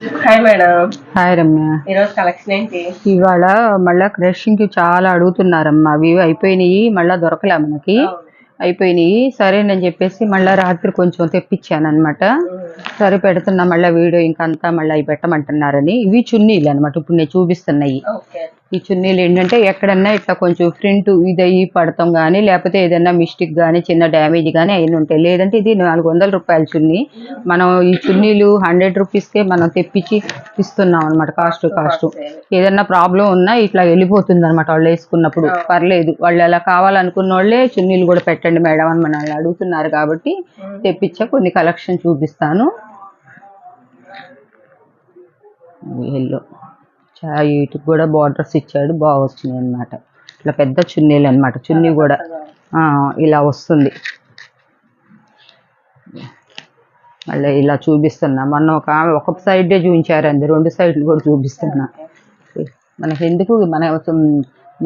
Hi madam. Hi Ramya. ఈరోజు collection ఏంటి? ఇవాళ మళ్ళా క్రషింగ్కి చాలా అడుగుతున్నారమ్మా. అవి అయిపోయినాయి, మళ్ళీ దొరకలే మనకి. అయిపోయినాయి సరేనని చెప్పేసి మళ్ళీ రాత్రి కొంచెం తెప్పించాను అనమాట. సరే పెడుతున్నా మళ్ళీ వీడియో ఇంకంతా మళ్ళీ అవి పెట్టమంటున్నారని. ఇవి చున్నీలు అనమాట, ఇప్పుడు నేను చూపిస్తున్నాయి. ఈ చున్నీలు ఏంటంటే ఎక్కడన్నా ఇట్లా కొంచెం ప్రింట్ ఇదయ్యి పడతాం కానీ, లేకపోతే ఏదైనా మిస్టేక్ కానీ చిన్న డ్యామేజ్ కానీ అయిన ఉంటాయి. లేదంటే ఇది 400 రూపాయల చున్నీ. మనం ఈ చున్నీలు 100 రూపీస్కే మనం తెప్పించి ఇస్తున్నాం అనమాట. కాస్ట్ ఏదన్నా ప్రాబ్లం ఉన్నా ఇట్లా వెళ్ళిపోతుంది అనమాట. వాళ్ళు వేసుకున్నప్పుడు పర్లేదు, వాళ్ళు ఎలా కావాలనుకున్న వాళ్ళే చున్నీలు కూడా పెట్టండి మేడం అని మనల్ని అడుగుతున్నారు కాబట్టి తెప్పించా. కొన్ని కలెక్షన్ చూపిస్తాను. ఎల్లో వీటికి కూడా బార్డర్స్ ఇచ్చాడు, బాగా వస్తున్నాయి అనమాట. ఇట్లా పెద్ద చున్నీలు అనమాట. చున్నీ కూడా ఇలా వస్తుంది. మళ్ళీ ఇలా చూపిస్తున్నా. మొన్న ఒక సైడే చూపించారు, అంది 2 సైడ్లు కూడా చూపిస్తున్నా. మనకి ఎందుకు, మన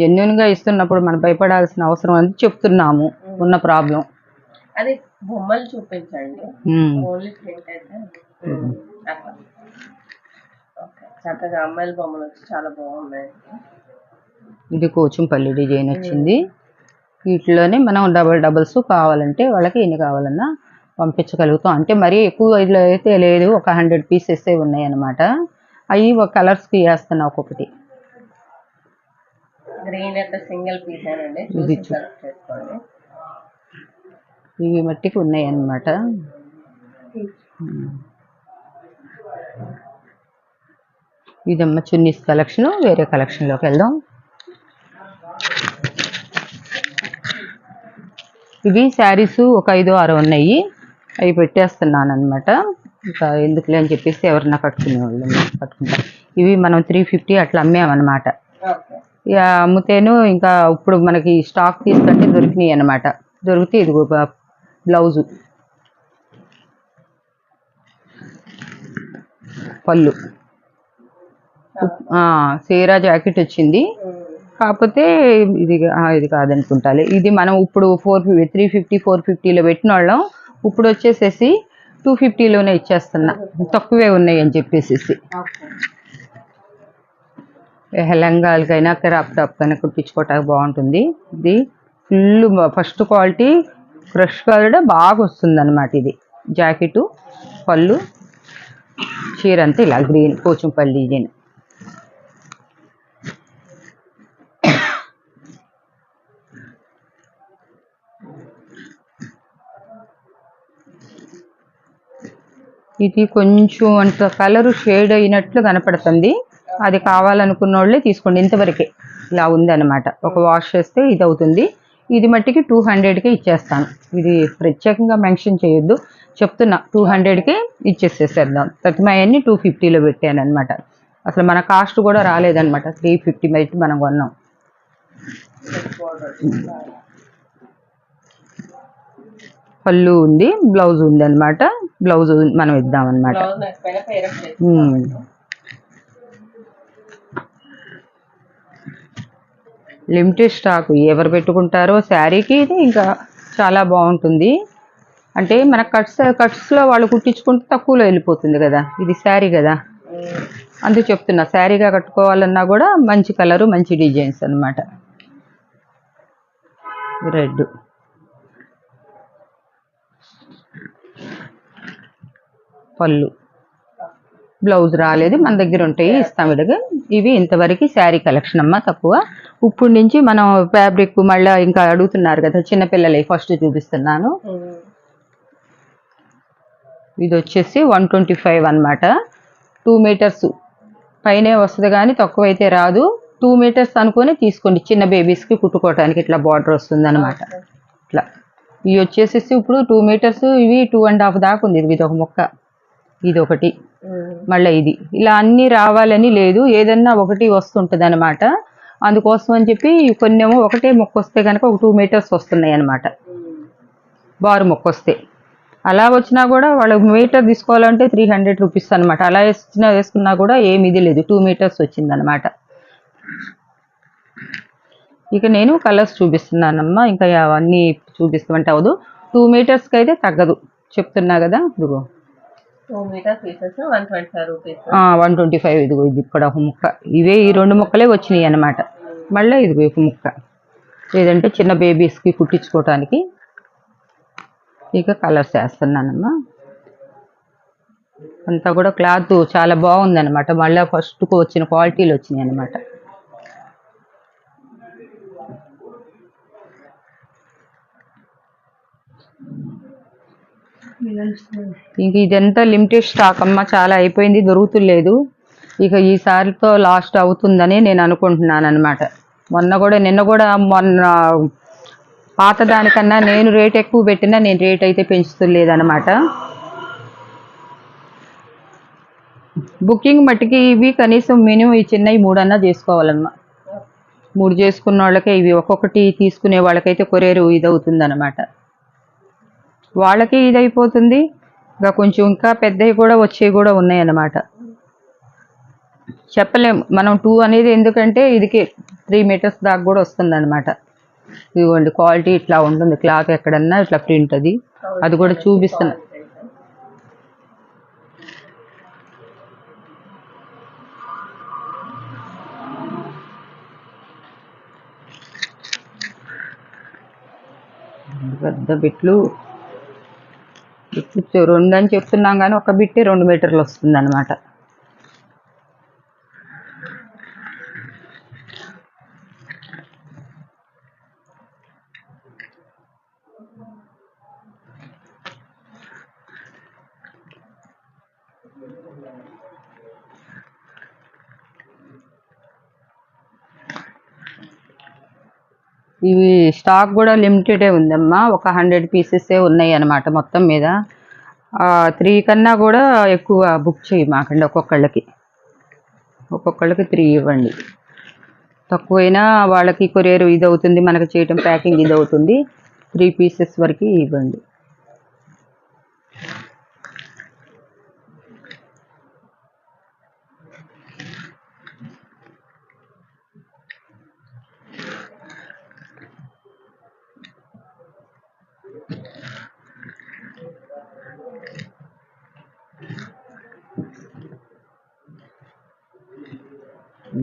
జెన్యున్గా ఇస్తున్నప్పుడు మనం భయపడాల్సిన అవసరం అని చెప్తున్నాము. ఉన్న ప్రాబ్లం అది బొమ్మలు చూపించండి. చక్కగా అమ్మాయిల బొమ్మలు వచ్చి చాలా బాగున్నాయి. ఇది కోచంపల్లి డిజైన్ వచ్చింది. వీటిలోనే మనం డబల్స్ కావాలంటే వాళ్ళకి ఎన్ని కావాలన్నా పంపించగలుగుతాం. అంటే మరీ ఎక్కువ ఇట్లా అయితే లేదు, ఒక 100 పీసెస్ ఉన్నాయి అన్నమాట. అవి ఒక కలర్స్కి వేస్తున్నా. ఒక్కొక్కటి గ్రీన్ అయితే సింగిల్ పీస్ అండి, ఇవి మట్టికి ఉన్నాయి అన్నమాట. ఇదమ్మ చున్నీస్ కలెక్షన్. వేరే కలెక్షన్లోకి వెళ్దాం. ఇవి శారీస్ ఒక 5-6 ఉన్నాయి. అవి పెట్టేస్తున్నాను అనమాట. ఇంకా ఎందుకులే అని చెప్పేసి ఎవరన్నా కట్టుకునేవాళ్ళు కట్టుకుంటారు. ఇవి మనం 350 అట్లా అమ్మామన్నమాట. ఇక అమ్ముతేను ఇంకా ఇప్పుడు మనకి స్టాక్ తీసుకుంటే దొరికినాయి అనమాట. దొరికితే ఇది బ్లౌజు, పళ్ళు, సీరా జాకెట్ వచ్చింది. కాకపోతే ఇది కాదనుకుంటాలి. ఇది మనం ఇప్పుడు 350 450లో పెట్టిన వాళ్ళం. ఇప్పుడు వచ్చేసేసి 250లోనే ఇచ్చేస్తున్నా, తక్కువే ఉన్నాయి అని చెప్పేసి. లెహంగాలకైనా క్రాప్ టాప్ కైనా కుట్టించుకోవటానికి బాగుంటుంది. ఇది ఫుల్ ఫస్ట్ క్వాలిటీ, ఫ్రెష్ కూడా బాగా వస్తుంది అనమాట. ఇది జాకెట్, పళ్ళు, చీర అంతా ఇలా గ్రీన్ పోచంపల్లి డిజైన్. ఇది కొంచెం అంత కలరు షేడ్ అయినట్లు కనపడుతుంది. అది కావాలనుకున్న వాళ్ళే తీసుకోండి. ఇంతవరకే ఇలా ఉంది అనమాట. ఒక వాష్ చేస్తే ఇది అవుతుంది. ఇది మట్టికి 200కే ఇచ్చేస్తాను. ఇది ప్రత్యేకంగా మెన్షన్ చేయొద్దు, చెప్తున్నా. 200కే ఇచ్చేసేసేద్దాం. ప్రతిమయన్ని 250లో పెట్టాను అనమాట. అసలు మన కాస్ట్ కూడా రాలేదనమాట. 350 బయట మనం కొన్నాం. పళ్ళు ఉంది, బ్లౌజ్ ఉంది అనమాట. బ్లౌజ్ మనం ఇద్దామన్నమాట. లిమిటెడ్ స్టాక్ ఎవరు పెట్టుకుంటారో శారీకి ఇది ఇంకా చాలా బాగుంటుంది. అంటే మన కట్స్లో వాళ్ళు కుట్టించుకుంటే తక్కువలో వెళ్ళిపోతుంది కదా. ఇది శారీ కదా, అందుకు చెప్తున్నా. శారీగా కట్టుకోవాలన్నా కూడా మంచి కలరు, మంచి డిజైన్స్ అనమాట. రెడ్, పళ్ళు, బ్లౌజ్ రాలేదు, మన దగ్గర ఉంటాయి, ఇస్తాం ఇలాగా. ఇవి ఇంతవరకు శారీ కలెక్షన్ అమ్మ. తక్కువ. ఇప్పుడు నుంచి మనం ఫ్యాబ్రిక్ మళ్ళీ ఇంకా అడుగుతున్నారు కదా చిన్నపిల్లలే, ఫస్ట్ చూపిస్తున్నాను. ఇది వచ్చేసి 125 అనమాట. 2 మీటర్స్ పైనే వస్తుంది కానీ తక్కువ అయితే రాదు. 2 మీటర్స్ అనుకొని తీసుకోండి. చిన్న బేబీస్కి కుట్టుకోవటానికి ఇట్లా బార్డర్ వస్తుంది అనమాట. ఇట్లా ఇవి వచ్చేసేసి ఇప్పుడు 2 మీటర్స్, ఇవి 2.5 దాకా ఉంది. ఇది ఒక మొక్క, ఇది ఒకటి, మళ్ళీ ఇది. ఇలా అన్నీ రావాలని లేదు, ఏదన్నా ఒకటి వస్తుంటుంది అనమాట. అందుకోసం అని చెప్పి కొన్నేమో ఒకటే మొక్క వస్తే కనుక ఒక 2 మీటర్స్ వస్తున్నాయి అనమాట. బారు మొక్క వస్తే అలా వచ్చినా కూడా వాళ్ళు మీటర్ తీసుకోవాలంటే 300 రూపీస్ అనమాట. అలా వేసుకున్నా కూడా ఏమి ఇది లేదు, 2 మీటర్స్ వచ్చిందనమాట. ఇక నేను కలర్స్ చూపిస్తున్నానమ్మా. ఇంకా అవన్నీ చూపిస్తామంటే అవదు. 2 మీటర్స్కి అయితే తగ్గదు, చెప్తున్నా కదా. ఇదిగో 2 మీటర్ పీసెస్ 125 రూపీస్. 125. ఇదిగో ఇది ఇక్కడ ఒక ముక్క, ఇవే ఈ 2 ముక్కలే వచ్చినాయి అన్నమాట. మళ్ళీ ఇదిగో ఒక ముక్క, లేదంటే చిన్న బేబీస్కి కుట్టించుకోవటానికి. ఇక కలర్స్ వేస్తున్నానమ్మా. అంతా కూడా క్లాత్ చాలా బాగుందన్నమాట. మళ్ళీ ఫస్ట్కు వచ్చిన క్వాలిటీలు వచ్చినాయి అన్నమాట. ఇంక ఇదంతా లిమిటెడ్ స్టాక్ అమ్మ, చాలా అయిపోయింది, దొరుకుతులేదు. ఇక ఈసారితో లాస్ట్ అవుతుందని నేను అనుకుంటున్నాను అనమాట. నిన్న కూడా పాత దానికన్నా నేను రేట్ ఎక్కువ పెట్టినా నేను రేట్ అయితే పెంచుతులేదనమాట. బుకింగ్ మట్టికి ఇవి కనీసం మినిమం ఈ చిన్నవి 3 అన్నా చేసుకోవాలమ్మా. 3 చేసుకున్న వాళ్ళకే ఇవి, ఒక్కొక్కటి తీసుకునే వాళ్ళకైతే కొరియర్ ఇదవుతుంది అనమాట. వాళ్ళకి ఇది అయిపోతుంది. ఇంకా కొంచెం ఇంకా పెద్దవి కూడా వచ్చేవి కూడా ఉన్నాయి అన్నమాట. చెప్పలేము మనం 2 అనేది, ఎందుకంటే ఇదికి 3 మీటర్స్ దాకా కూడా వస్తుంది అనమాట. ఇదిగోండి క్వాలిటీ ఇట్లా ఉంటుంది. క్లాత్ ఎక్కడన్నా ఇట్లా ప్రింట్ అది కూడా చూపిస్తున్నా. పెద్ద బిట్లు 2 అని చెప్తున్నాం కానీ ఒక బిట్టే 2 మీటర్లు వస్తుంది అనమాట. ఇవి స్టాక్ కూడా లిమిటెడే ఉందమ్మా. ఒక 100 పీసెసే ఉన్నాయి అన్నమాట మొత్తం మీద. 3 కన్నా కూడా ఎక్కువ బుక్ చేయి మాకండి. ఒక్కొక్కళ్ళకి 3 ఇవ్వండి. తక్కువైనా వాళ్ళకి కొరియర్ ఇది అవుతుంది, మనకి చేయటం ప్యాకింగ్ ఇది అవుతుంది. 3 పీసెస్ వరకు ఇవ్వండి.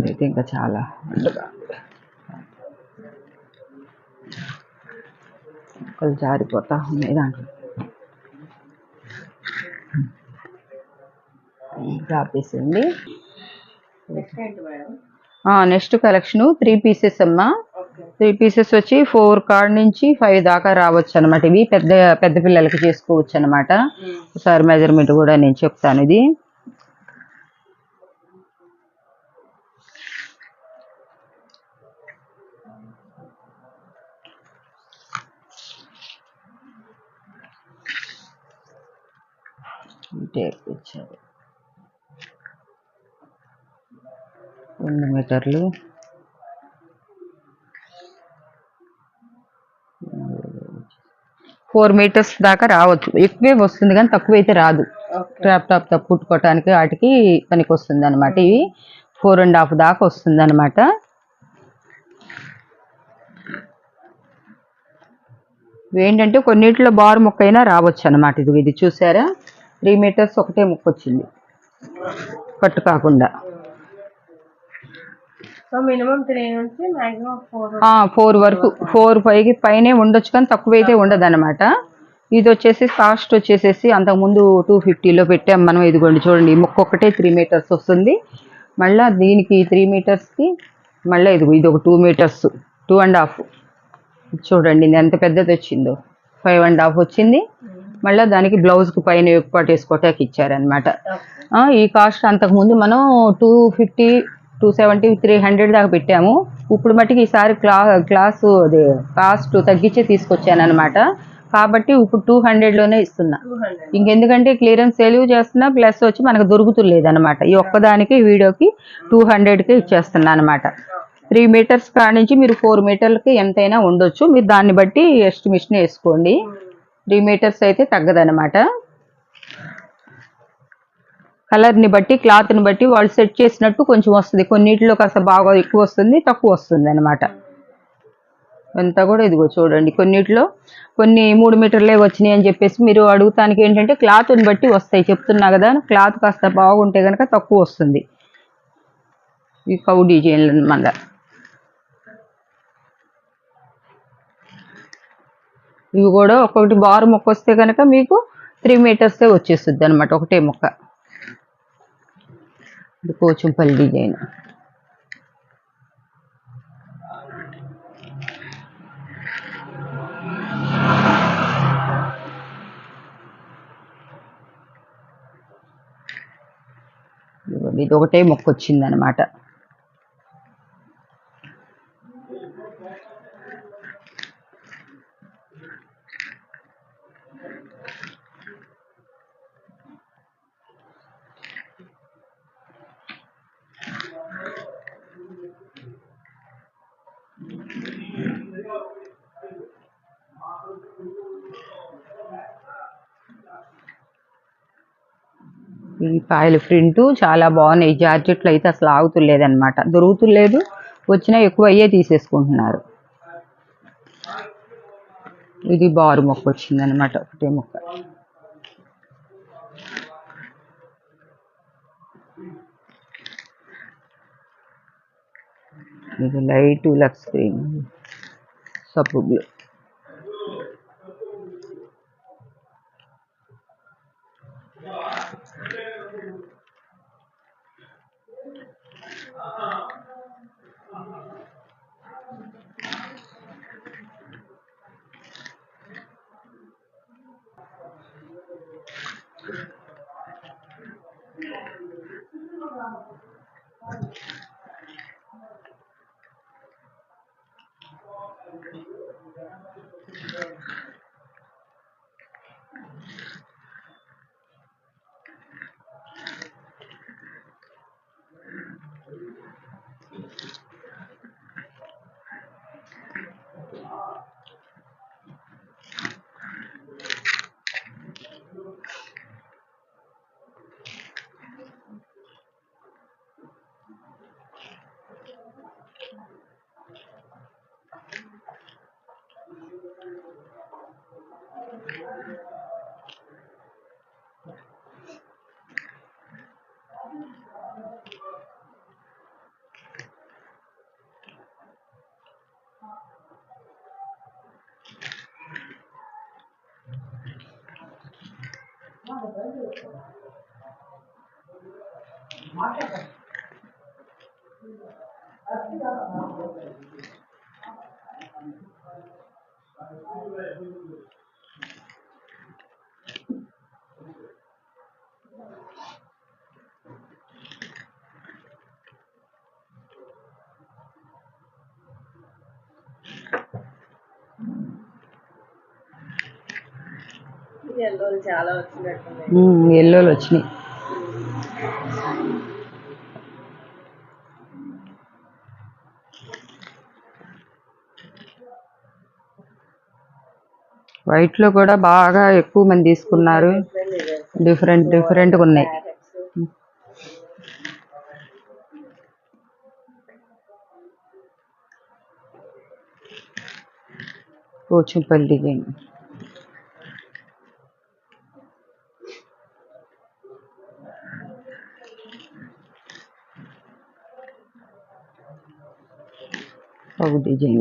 అయితే ఇంకా చాలా జారిపోతా ఉన్నాయి దాంట్లో. ఆపేసింది. నెక్స్ట్ కలెక్షన్ 3 పీసెస్ అమ్మా. 3 పీసెస్ వచ్చి 4 కాడ నుంచి 5 దాకా రావచ్చు అనమాట. ఇవి పెద్ద పిల్లలకి చేసుకోవచ్చు అనమాట. ఒకసారి మెజర్మెంట్ కూడా నేను చెప్తాను. ఇది టేప్ ఇచ్చారు 2 మీటర్లు. 4 మీటర్స్ దాకా రావచ్చు. ఎక్కువే వస్తుంది కానీ తక్కువైతే రాదు. టాప్ కుట్టుకోవటానికి వాటికి పనికి వస్తుంది అనమాట. ఇవి 4.5 దాకా వస్తుంది అనమాట. ఏంటంటే కొన్నిట్లో బారు ముక్క అయినా రావచ్చు అనమాట. ఇది చూసారా, 3 మీటర్స్ ఒకటే ముక్క వచ్చింది, కట్టు కాకుండా. మినిమం 3 నుంచి మాక్సిమం 4 వరకు, 4 పైకి పైనే ఉండొచ్చు కానీ తక్కువైతే ఉండదు అనమాట. ఇది వచ్చేసి కాస్ట్ వచ్చేసేసి అంతకుముందు 250లో పెట్టాం మనం. ఇదిగోండి చూడండి, ఈ ముక్క ఒకటే 3 మీటర్స్ వస్తుంది. మళ్ళీ దీనికి 3 మీటర్స్కి మళ్ళీ ఇది ఒక 2 మీటర్స్, 2.5. చూడండి ఎంత పెద్దది వచ్చిందో, 5.5 వచ్చింది. మళ్ళీ దానికి బ్లౌజ్కి పైన ఎక్కుపాటు వేసుకోవటానికి ఇచ్చారనమాట. ఈ కాస్ట్ అంతకుముందు మనం 250, 270, 300 దాకా పెట్టాము. ఇప్పుడు మట్టికి ఈసారి కాస్ట్ తగ్గించే తీసుకొచ్చాను అనమాట. కాబట్టి ఇప్పుడు 200లోనే ఇస్తున్నా. ఇంకెందుకంటే క్లియరెన్స్ సేల్ చేస్తున్నా, ప్లస్ వచ్చి మనకు దొరుకుతులేదు అనమాట. ఈ ఒక్కదానికి వీడియోకి 200కే ఇచ్చేస్తున్నా అనమాట. 3 మీటర్స్ కాడ నుంచి మీరు 4 మీటర్లకి ఎంతైనా ఉండొచ్చు. మీరు దాన్ని బట్టి ఎస్టిమేషన్ వేసుకోండి. 3 మీటర్స్ అయితే తగ్గదనమాట. కలర్ని బట్టి, క్లాత్ని బట్టి వాళ్ళు సెట్ చేసినట్టు కొంచెం వస్తుంది. కొన్నిటిలో కాస్త బాగా ఎక్కువ వస్తుంది, తక్కువ వస్తుంది అనమాట. అంతా కూడా ఇదిగో చూడండి, కొన్నిట్లో కొన్ని 3 మీటర్లే వచ్చినాయి అని చెప్పేసి మీరు అడుగుతానికి ఏంటంటే క్లాత్ని బట్టి వస్తాయి. చెప్తున్నా కదా, క్లాత్ కాస్త బాగుంటే కనుక తక్కువ వస్తుంది. ఈ కౌ డిజైన్లు అన్నమాట. ఇవి కూడా ఒక్కొక్కటి బారు మొక్క వస్తే కనుక మీకు 3 మీటర్సే వచ్చేస్తుంది అనమాట, ఒకటే మొక్క. ఇది పోచంపల్లి డిజైన్. ఇది ఒకటే మొక్క వచ్చింది అనమాట. ఈ పాయల ప్రింట్ చాలా బాగున్నాయి. జార్జెట్లు అయితే అసలు ఆగుతులేదన్నమాట, దొరుకుతులేదు. వచ్చినా ఎక్కువ అయ్యే తీసేసుకుంటున్నారు. ఇది బారు మొక్క వచ్చింది అనమాట, ఒకటే మొక్క. ఇది లైట్ లక్స్ గ్రీన్ సబ్బు బ్లూ. చాలా వచ్చినట్టున్నాయి. ఎల్లోలు వచ్చినాయి. వైట్ లో కూడా బాగా ఎక్కువ మంది తీసుకున్నారు. డిఫరెంట్గా ఉన్నాయి. పోచంపల్లి డిజైన్. ఒక డిజైన్.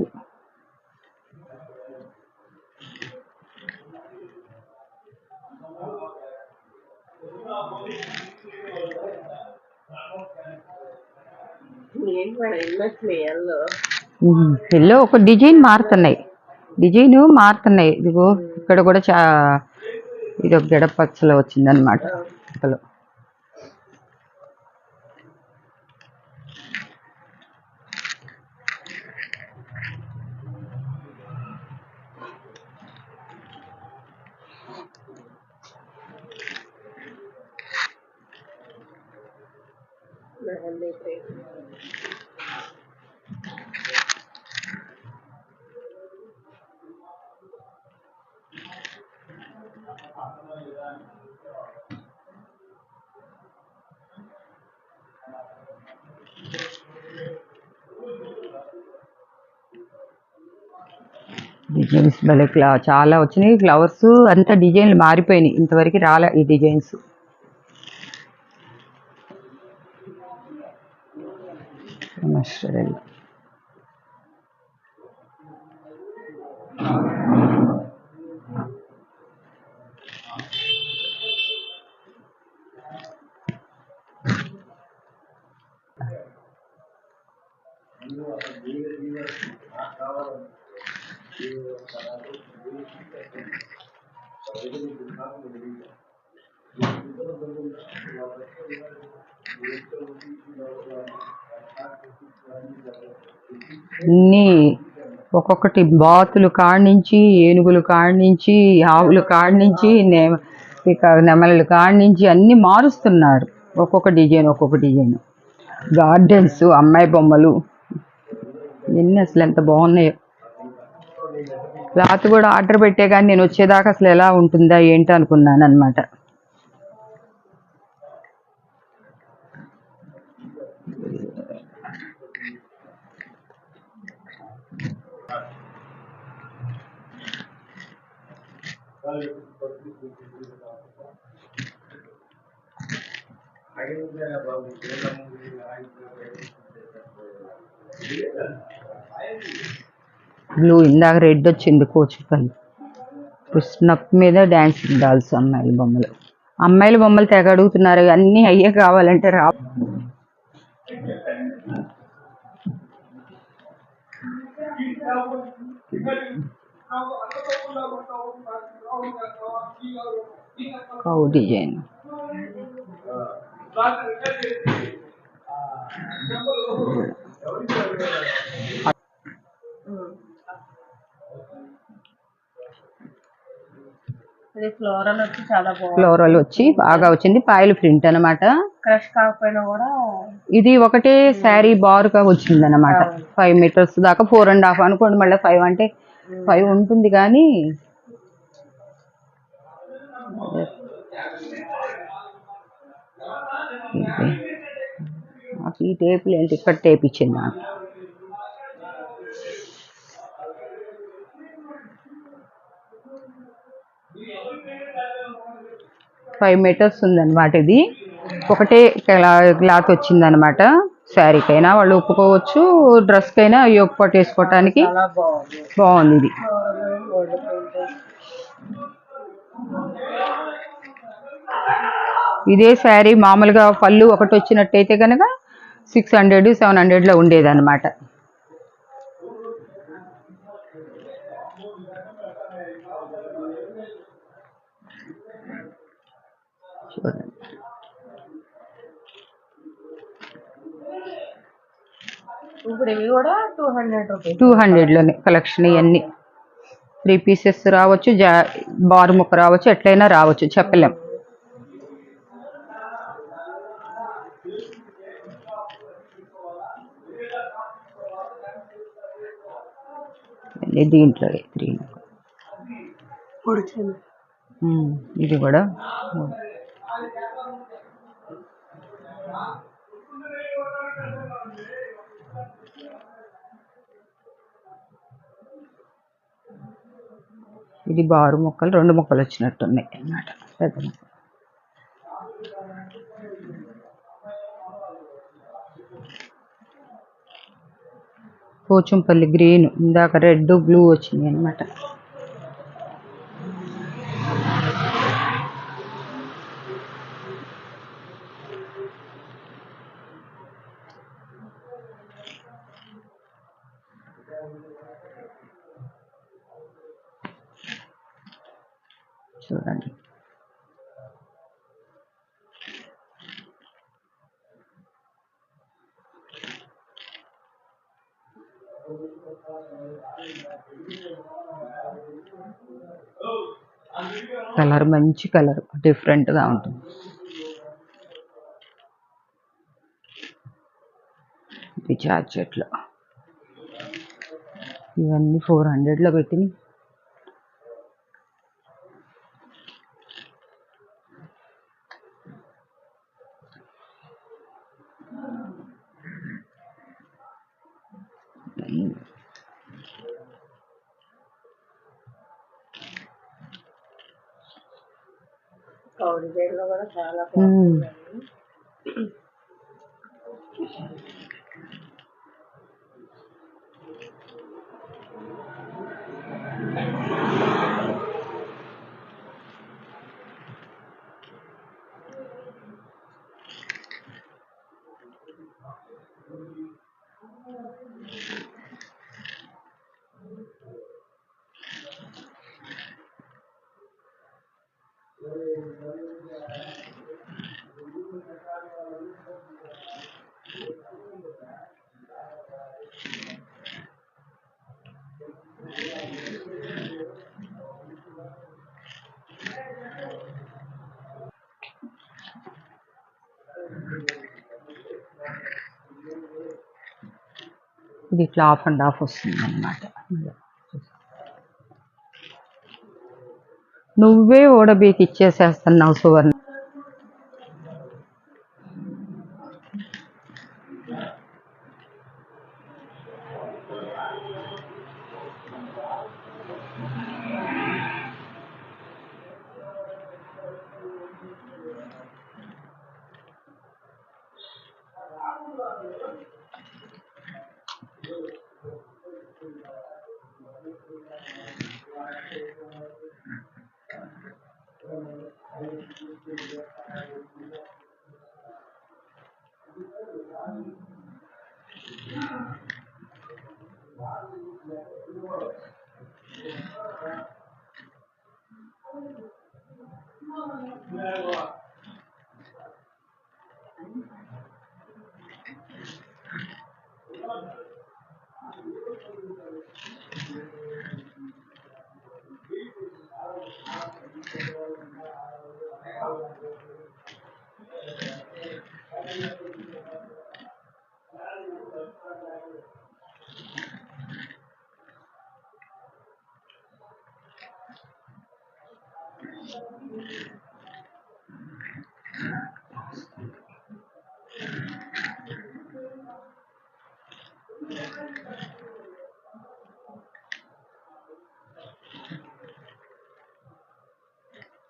ఎల్లో ఒక డిజైన్ మారుతున్నాయి, ఇదిగో ఇక్కడ కూడా ఇది ఒక గడపచ్చలో వచ్చింది అనమాట. అసలు డిజైన్స్ భలే చాలా వచ్చినాయి ఫ్లవర్స్, అంతా డిజైన్లు మారిపోయినాయి, ఇంతవరకు రాలే ఈ డిజైన్స్. అన్నీ ఒక్కొక్కటి బాతులు కాడ్నుంచి, ఏనుగులు కాడ్నుంచి, ఆవులు కాడ్నుంచి, నెమలి కాడ్నుంచి అన్నీ మారుస్తున్నారు. ఒక్కొక్క డిజైన్. గార్డెన్స్, అమ్మాయి బొమ్మలు ఇవన్నీ అసలు ఎంత బాగున్నాయో. క్లాత్ కూడా ఆర్డర్ పెట్టే కానీ నేను వచ్చేదాకా అసలు ఎలా ఉంటుందా ఏంటి అనుకున్నాను అనమాట. బ్లూ, ఇందాక రెడ్ వచ్చింది కోచిపల్లి. స్నప్ మీద డాన్సింగ్ డాల్స్, అమ్మాయిల బొమ్మలు తెగ అడుగుతున్నారు, అన్నీ అయ్యే కావాలంటే రా. కౌ డిజైన్, ఫ్లోరల్ వచ్చి బాగా వచ్చింది. పాయలు ప్రింట్ అనమాట. క్రష్ కాకపోయినా కూడా ఇది ఒకటే శారీ బారుగా వచ్చింది అనమాట. 5 మీటర్స్ దాకా, 4.5 అనుకోండి, మళ్ళీ 5 అంటే 5 ఉంటుంది కానీ నాకు ఈ టేపులు ఏంటి, ఇక్కడ టేప్ ఇచ్చింది నాకు. ఫైవ్ మీటర్స్ ఉందన్నమాట. ఇది ఒకటే క్లాత్ వచ్చిందనమాట. శారీకైనా వాళ్ళు ఒప్పుకోవచ్చు, డ్రెస్కైనా యోగ పాటు వేసుకోవటానికి బాగుంది ఇది. ఇదే శారీ మామూలుగా పళ్ళు ఒకటి వచ్చినట్టయితే కనుక 600, 700లో ఉండేదన్నమాట. చూడండి, ఇప్పుడు ఇవి కూడా 200 రూపీస్. 200లోనే కలెక్షన్. ఇవన్నీ 3 పీసెస్ రావచ్చు, బారు ముక్క రావచ్చు, ఎట్లయినా రావచ్చు, చెప్పలేం. దీంట్లో ఇది కూడా ఇది బారు ముక్కలు, 2 ముక్కలు వచ్చినట్టున్నాయి అన్నమాట. పెద్ద ముక్క. పోచంపల్లి గ్రీన్, ఇందాక రెడ్ బ్లూ వచ్చినాయి అన్నమాట. చూడండి, కలర్ మంచి కలర్, డిఫరెంట్గా ఉంటుంది. ఇది జార్జెట్లో, ఇవన్నీ 400లో పెట్టినాయి. డిజైన్ లో కూడా చాలా ఉమ్. బాగుంది. ఇది ఇట్లా ఆఫ్ అండ్ ఆఫ్ వస్తుంది అనమాట. నువ్వే ఓడబీకి ఇచ్చేసేస్తున్నావు సువర్ణ.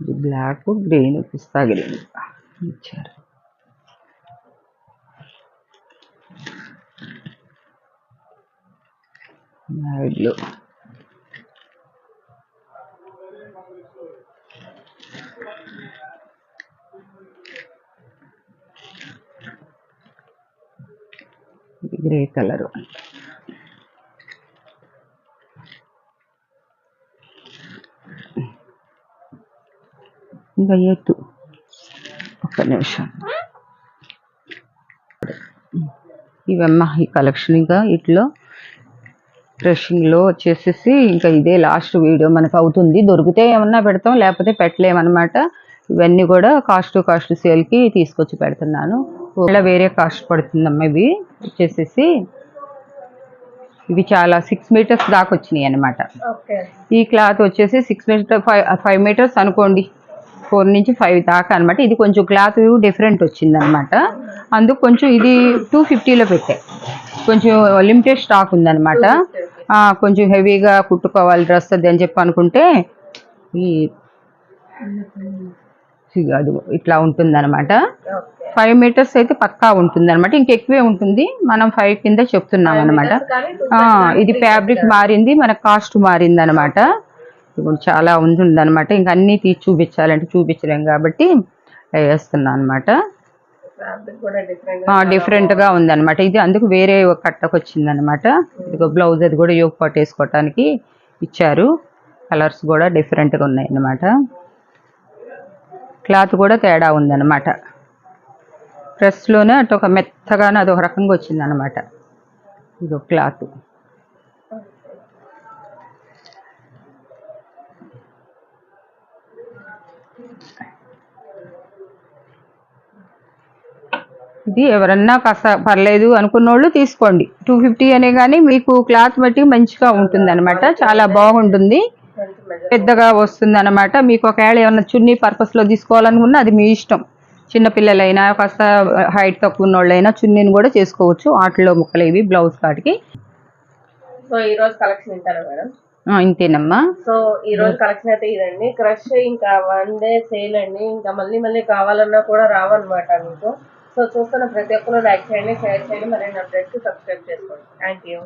ఇది బ్లాక్, గ్రీన్, పిస్తా గ్రీన్ ఇచ్చారు. Blue, grey colour. ఇంకా ఎత్తు ఒక్క నిమిషం. ఇవమ్మా ఈ కలెక్షన్. ఇంకా ఇట్లో డ్రెస్సింగ్లో వచ్చేసేసి ఇంకా ఇదే లాస్ట్ వీడియో మనకు అవుతుంది. దొరికితే ఏమన్నా పెడతాం, లేకపోతే పెట్టలేమన్నమాట. ఇవన్నీ కూడా కాస్ట్ సేల్కి తీసుకొచ్చి పెడుతున్నాను. ఇలా వేరే కాస్ట్ పడుతుందమ్మా. ఇవి వచ్చేసేసి ఇవి చాలా 6 మీటర్స్ దాకా వచ్చినాయి అన్నమాట. ఈ క్లాత్ వచ్చేసి 6 మీటర్ 5 మీటర్స్ అనుకోండి, 4 నుంచి 5 దాకా అనమాట. ఇది కొంచెం క్లాత్ డిఫరెంట్ వచ్చిందనమాట. అందుకు కొంచెం ఇది 250లో పెట్టే. కొంచెం లిమిటెడ్ స్టాక్ ఉందన్నమాట. కొంచెం హెవీగా కుట్టుకోవాలి డ్రెస్ అది అని చెప్పి అనుకుంటే ఈ అది ఇట్లా ఉంటుందన్నమాట. 5 మీటర్స్ అయితే పక్కా ఉంటుందన్నమాట. ఇంకెక్కువే ఉంటుంది, మనం 5 కింద చెప్తున్నాం అనమాట. ఇది ఫ్యాబ్రిక్ మారింది, మన కాస్ట్ మారింది అనమాట. ఇప్పుడు చాలా ఉందన్నమాట. ఇంక అన్నీ తీసి చూపించాలంటే చూపించలేం కాబట్టి వేస్తున్నాను అనమాట. డిఫరెంట్గా ఉందన్నమాట. ఇది అందుకు వేరే కట్టకు వచ్చిందనమాట. ఇదిగో బ్లౌజ్ అది కూడా యోగ పాటు వేసుకోవటానికి ఇచ్చారు. కలర్స్ కూడా డిఫరెంట్గా ఉన్నాయి అన్నమాట. క్లాత్ కూడా తేడా ఉందన్నమాట. డ్రెస్లోనే అటు ఒక మెత్తగానే అదొక రకంగా వచ్చిందనమాట. ఇదో క్లాత్. ఇది ఎవరన్నా కాస్త పర్లేదు అనుకున్నోళ్ళు తీసుకోండి. 250 అనే కానీ మీకు క్లాత్ బట్టి మంచిగా ఉంటుంది అనమాట. చాలా బాగుంటుంది, పెద్దగా వస్తుంది అనమాట. మీకు ఒకవేళ ఏమన్నా చున్నీ పర్పస్లో తీసుకోవాలనుకున్నా అది మీ ఇష్టం. చిన్నపిల్లలైనా కాస్త హైట్ తక్కువ ఉన్నోళ్ళైనా చున్నీని కూడా చేసుకోవచ్చు. వాటిలో ముక్కలు ఇవి బ్లౌజ్ కాటికి. సో ఈరోజు కలెక్షన్ ఉంటారా మేడం? ఇంతేనమ్మా. సో ఈ రోజు కలెక్షన్ అయితే ఇదండి. క్రష్ ఇంకా 1 డే సేల్ అండి. ఇంకా మళ్ళీ మళ్ళీ కావాలన్నా కూడా రావన్నమాట మీకు. సో చూస్తున్న ప్రతి ఒక్కరు లైక్ చేయండి, షేర్ చేయండి, మరి నా అప్డేట్స్ సబ్స్క్రైబ్ చేసుకోండి. Thank you.